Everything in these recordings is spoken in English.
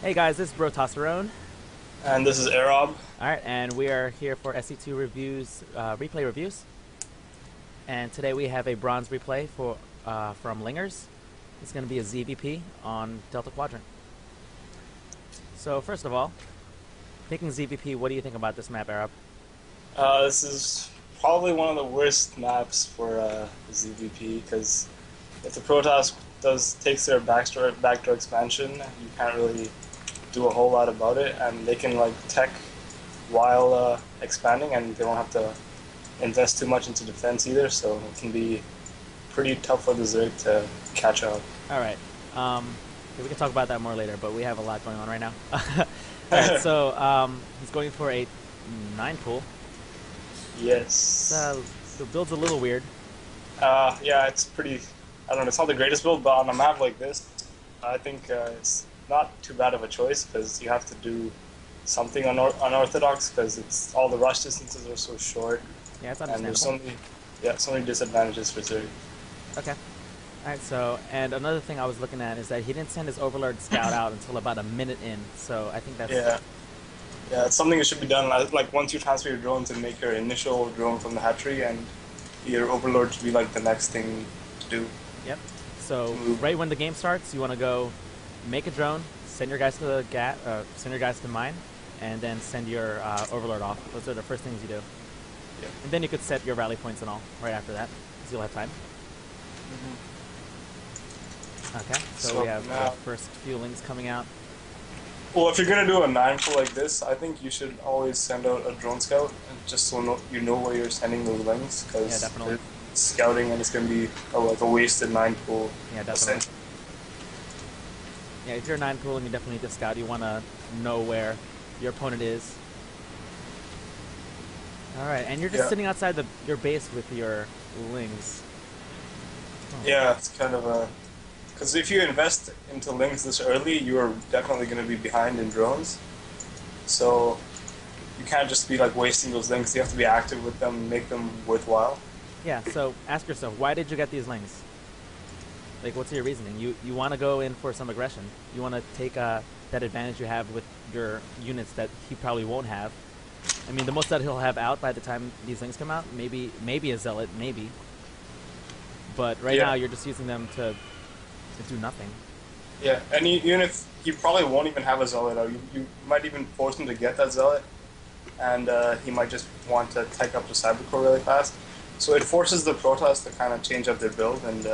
Hey guys, this is Brotosterone. And this is aaroB. Alright, and we are here for SC2 reviews, replay reviews. And today we have a bronze replay for from Lingers. It's going to be a ZvP on Delta Quadrant. So first of all, picking ZvP, what do you think about this map, aaroB? This is probably one of the worst maps for ZvP because if the Protoss takes their backdoor expansion, you can't really do a whole lot about it, and they can like tech while expanding, and they don't have to invest too much into defense either. So it can be pretty tough for the Zerg to catch up. Alright, we can talk about that more later, but we have a lot going on right now. Alright, so he's going for a 9 pool. Yes. The build's a little weird. Yeah, it's pretty. I don't know. It's not the greatest build, but on a map like this, I think it's not too bad of a choice because you have to do something unorthodox because it's all the rush distances are so short. Yeah, it's And understandable. there's so many disadvantages for Zerg. Okay. Alright, so, and another thing I was looking at is that he didn't send his Overlord scout out until about a minute in, so I think that's... Yeah, it's something that should be done. Like once you transfer your drone to make your initial drone from the hatchery, and your Overlord should be like the next thing to do. Yep. So right when the game starts, you want to go make a drone, send your guys to the send your guys to mine, and then send your Overlord off. Those are the first things you do. Yeah. And then you could set your rally points and all right after that, because you'll have time. Okay. So we have the first few links coming out. Well, if you're gonna do a 9 pull like this, I think you should always send out a drone scout, and just so you know where you're sending those links, because Yeah, definitely. it's scouting and it's gonna be like a wasted 9 pull. Yeah, definitely. Yeah, if you're 9 pool and you definitely need to scout, you want to know where your opponent is. Alright, and you're just sitting outside your base with your lings. Oh. Yeah, it's kind of a... Because if you invest into lings this early, you are definitely going to be behind in drones. So you can't just be like wasting those lings. You have to be active with them, make them worthwhile. Yeah, so ask yourself, why did you get these lings? Like, what's your reasoning? You want to go in for some aggression. You want to take that advantage you have with your units that he probably won't have. I mean, the most that he'll have out by the time these lings come out, maybe a zealot, maybe. But right now, you're just using them to do nothing. Yeah, and even if he probably won't even have a zealot, or you might even force him to get that zealot, and he might just want to tech up the cybercore really fast. So it forces the Protoss to kind of change up their build, and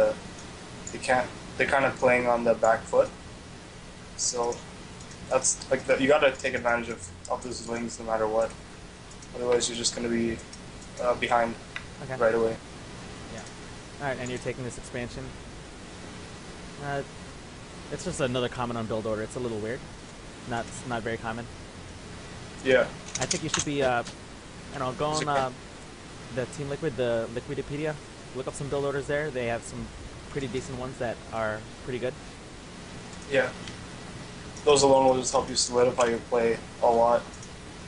they're kind of playing on the back foot. So that's like you got to take advantage of those lings no matter what. Otherwise, you're just going to be behind right away. Yeah. All right, and you're taking this expansion. It's just another comment on build order. It's a little weird. Not very common. Yeah. I think you should be, I don't know, go on the Team Liquid, the Liquidopedia. Look up some build orders there. They have some pretty decent ones that are pretty good. Yeah. Those alone will just help you solidify your play a lot.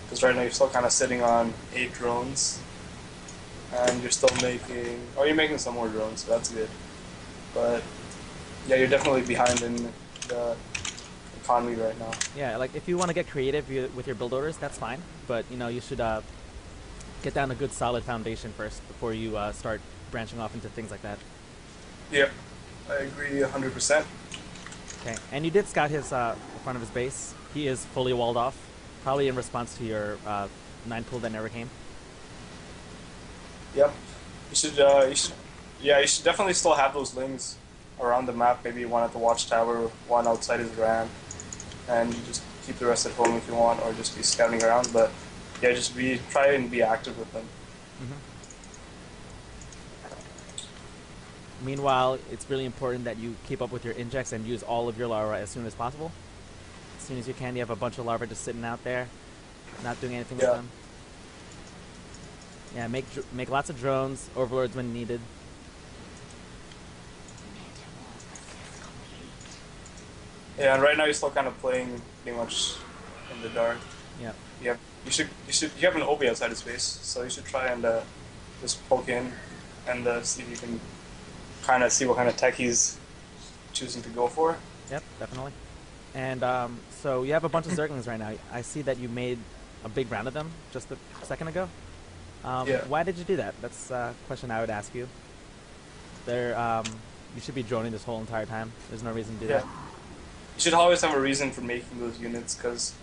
Because right now you're still kind of sitting on 8 drones. And you're still making... Oh, you're making some more drones, so that's good. But... yeah, you're definitely behind in the economy right now. Yeah, like if you want to get creative with your build orders, that's fine. But you know, you should get down a good solid foundation first before you start branching off into things like that. Yeah, I agree 100%. Okay, and you did scout his front of his base. He is fully walled off, probably in response to your 9 pool that never came. Yep, you should definitely still have those lings around the map, maybe one at the watchtower, one outside his RAM, and you just keep the rest at home if you want, or just be scouting around. But yeah, just try and be active with them. Meanwhile, it's really important that you keep up with your injects and use all of your larvae as soon as possible. As soon as you can, you have a bunch of larvae just sitting out there, not doing anything with them. Yeah, make lots of drones, overlords when needed. Yeah, and right now you're still kind of playing pretty much in the dark. Yeah. Yeah. You have an OB outside of space, so you should try and just poke in and see if you can kind of see what kind of tech he's choosing to go for. Yep, definitely. And so you have a bunch of Zerglings right now. I see that you made a big round of them just a second ago. Yeah. Why did you do that? That's a question I would ask you. You should be droning this whole entire time. There's no reason to do that. You should always have a reason for making those units, because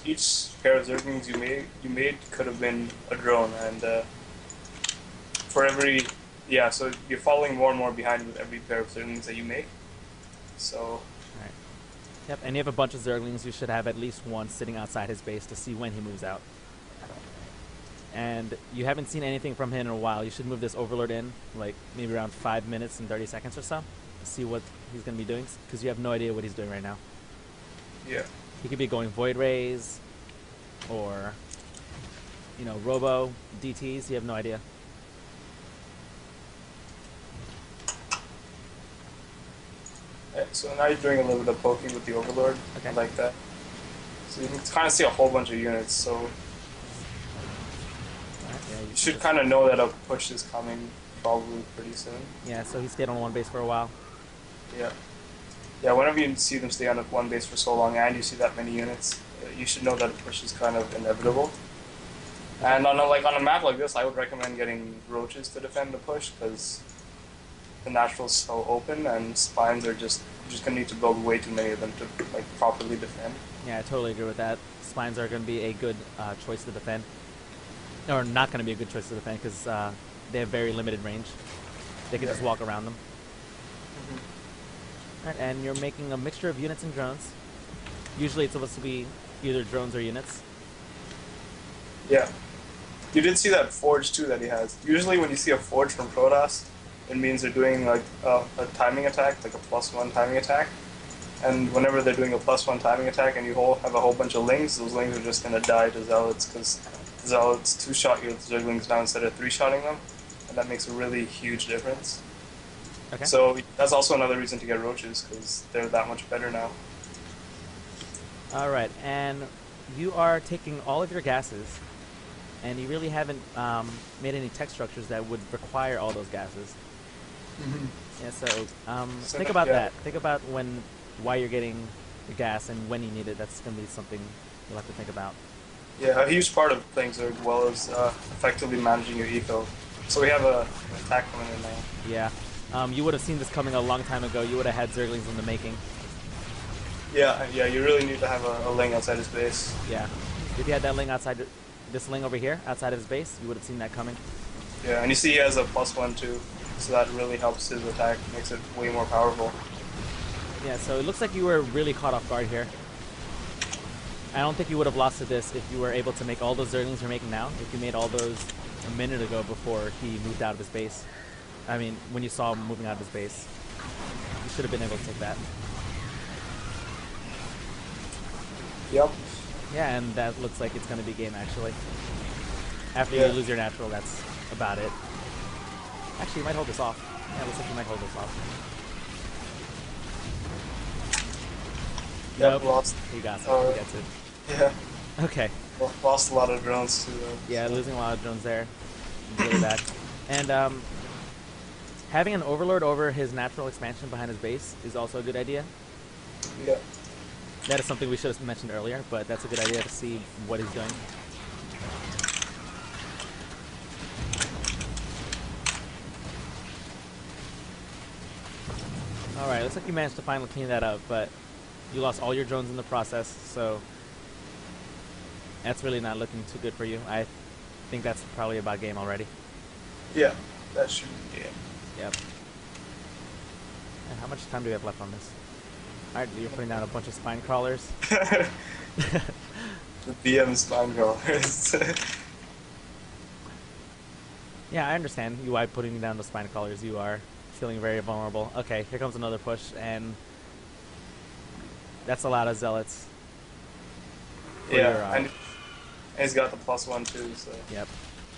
each pair of Zerglings you made could have been a drone, and for every so you're falling more and more behind with every pair of Zerglings that you make. So. Right. Yep, and you have a bunch of Zerglings. You should have at least one sitting outside his base to see when he moves out. And you haven't seen anything from him in a while. You should move this Overlord in, like maybe around 5 minutes and 30 seconds or so, to see what he's going to be doing, because you have no idea what he's doing right now. Yeah. He could be going Void Rays, or, Robo, DTs. You have no idea. So now you're doing a little bit of poking with the Overlord. Okay. I like that. So you can kind of see a whole bunch of units, so you should kind of know that a push is coming probably pretty soon. Yeah, so he stayed on one base for a while. Yeah. Yeah, whenever you see them stay on one base for so long and you see that many units, you should know that a push is kind of inevitable. And on a map like this, I would recommend getting roaches to defend the push, because the natural's so open, and spines are you're just gonna need to build way too many of them to properly defend. Yeah, I totally agree with that. Spines are going to be a good choice to defend. Or not going to be a good choice to defend, because they have very limited range. They can just walk around them. Mm-hmm. Right, and you're making a mixture of units and drones. Usually it's supposed to be either drones or units. Yeah. You did see that forge too that he has. Usually when you see a forge from Protoss, it means they're doing a timing attack, like a +1 timing attack. And whenever they're doing a +1 timing attack and you have a whole bunch of Lings, those Lings are just going to die to Zealots, because Zealots 2-shot your Zerglings now instead of 3-shotting them. And that makes a really huge difference. Okay. So that's also another reason to get roaches, because they're that much better now. Alright, and you are taking all of your gases, and you really haven't made any tech structures that would require all those gases. Mm-hmm. Yeah, so think about that. Think about why you're getting the gas and when you need it. That's going to be something you'll have to think about. Yeah, a huge part of playing Zerg well is effectively managing your eco. So we have an attack coming in now. Yeah. You would have seen this coming a long time ago. You would have had Zerglings in the making. Yeah, you really need to have a Ling outside his base. Yeah. If you had that Ling outside, this Ling over here, outside of his base, you would have seen that coming. Yeah, and you see he has a +1 too, so that really helps his attack, makes it way more powerful. Yeah, so it looks like you were really caught off guard here. I don't think you would have lost to this if you were able to make all those Zerglings you're making now, if you made all those a minute ago before he moved out of his base. I mean, when you saw him moving out of his base. You should have been able to take that. Yep. Yeah, and that looks like it's going to be game, actually. After you lose your natural, that's about it. Actually, you might hold this off. Yeah, it looks like you might hold this off. Yep, nope. lost. He got it. He gets it. Yeah. Okay. Well, lost a lot of drones too, though. Yeah, losing a lot of drones there. Really bad. And having an Overlord over his natural expansion behind his base is also a good idea. Yeah. That is something we should have mentioned earlier, but that's a good idea to see what he's doing. Alright, looks like you managed to finally clean that up, but you lost all your drones in the process, so that's really not looking too good for you. I think that's probably about game already. Yeah, that should be game. Yep. And how much time do we have left on this? Alright, you're putting down a bunch of spine crawlers. The BM spine crawlers. Yeah, I understand you why putting down the spine crawlers. You are feeling very vulnerable. Okay, here comes another push, and that's a lot of zealots. Yeah, and he's got the +1 too, so. Yep.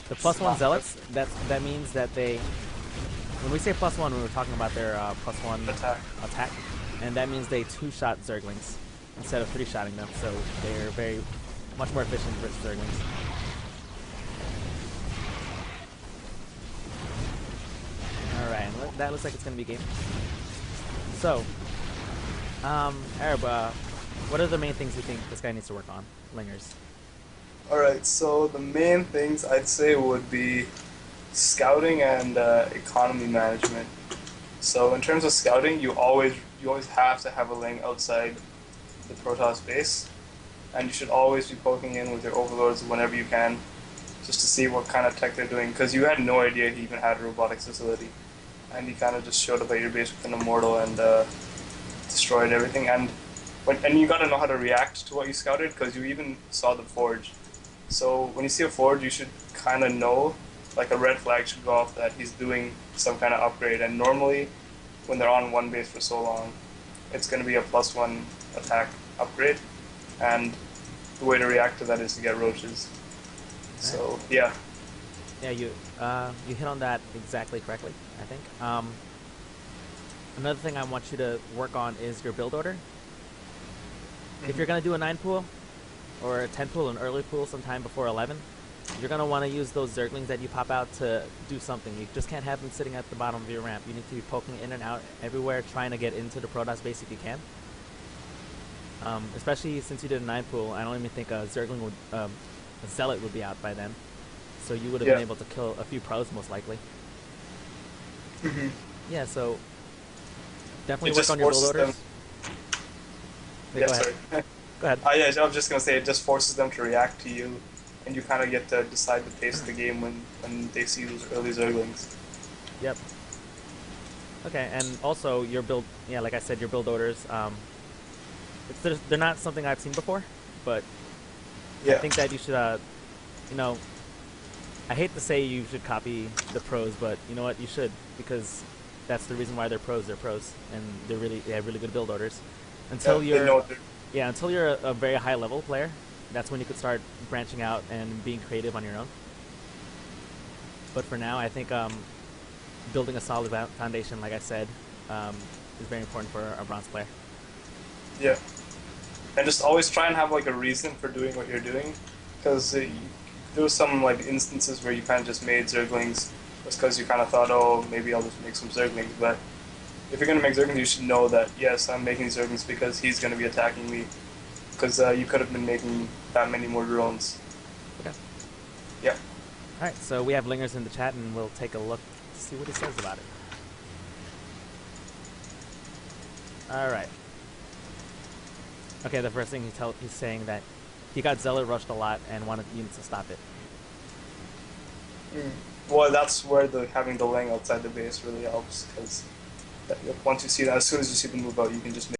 The +1 zealots, that means that they, when we say +1, we were talking about their +1 attack, and that means they 2-shot Zerglings instead of 3-shotting them, so they're very much more efficient versus Zerglings. Alright, that looks like it's going to be game. So, aaroB, what are the main things you think this guy needs to work on, Lingers? Alright, so the main things I'd say would be scouting and economy management. So in terms of scouting, you always have to have a Ling outside the Protoss base, and you should always be poking in with your overlords whenever you can, just to see what kind of tech they're doing, because you had no idea he even had a robotics facility, and he kind of just showed up at your base with an immortal and destroyed everything. And you got to know how to react to what you scouted, because you even saw the forge. So when you see a forge, you should kind of know, like a red flag should go off that he's doing some kind of upgrade. And normally, when they're on one base for so long, it's going to be a +1 attack upgrade, and the way to react to that is to get roaches. So yeah. Yeah, you hit on that exactly correctly, I think. Another thing I want you to work on is your build order. If you're gonna do a 9 pool or a 10 pool, an early pool sometime before 11, you're gonna want to use those zerglings that you pop out to do something. You just can't have them sitting at the bottom of your ramp. You need to be poking in and out everywhere, trying to get into the Protoss base if you can. Especially since you did a 9 pool, I don't even think a zergling would, a zealot would be out by then. So you would have been able to kill a few pros most likely. Yeah, so definitely work on your build orders. Yeah, sorry. Go ahead. Yeah, I was just gonna say it just forces them to react to you, and you kind of get to decide the pace of the game when they see those early zerglings. Yep. Okay, and also your build, yeah, like I said, your build orders, they're not something I've seen before, but I think that you should, you know, I hate to say you should copy the pros, but you know what, you should, because that's the reason why they're pros. They're pros, and they have really good build orders. Until until you're a very high level player, that's when you could start branching out and being creative on your own. But for now, I think building a solid foundation, like I said, is very important for a bronze player. Yeah, and just always try and have like a reason for doing what you're doing, because there was some like instances where you kind of just made zerglings just because you kind of thought, oh, maybe I'll just make some zerglings. But if you're gonna make zerglings, you should know that yes, I'm making zerglings because he's gonna be attacking me. Because you could have been making that many more drones. Okay. Yeah. All right. So we have Lingers in the chat, and we'll take a look to see what he says about it. All right. Okay. The first thing he's saying that he got zealot rushed a lot and wanted units to stop it. Well, that's where having the Ling outside the base really helps, because once you see that, as soon as you see them move out, you can just make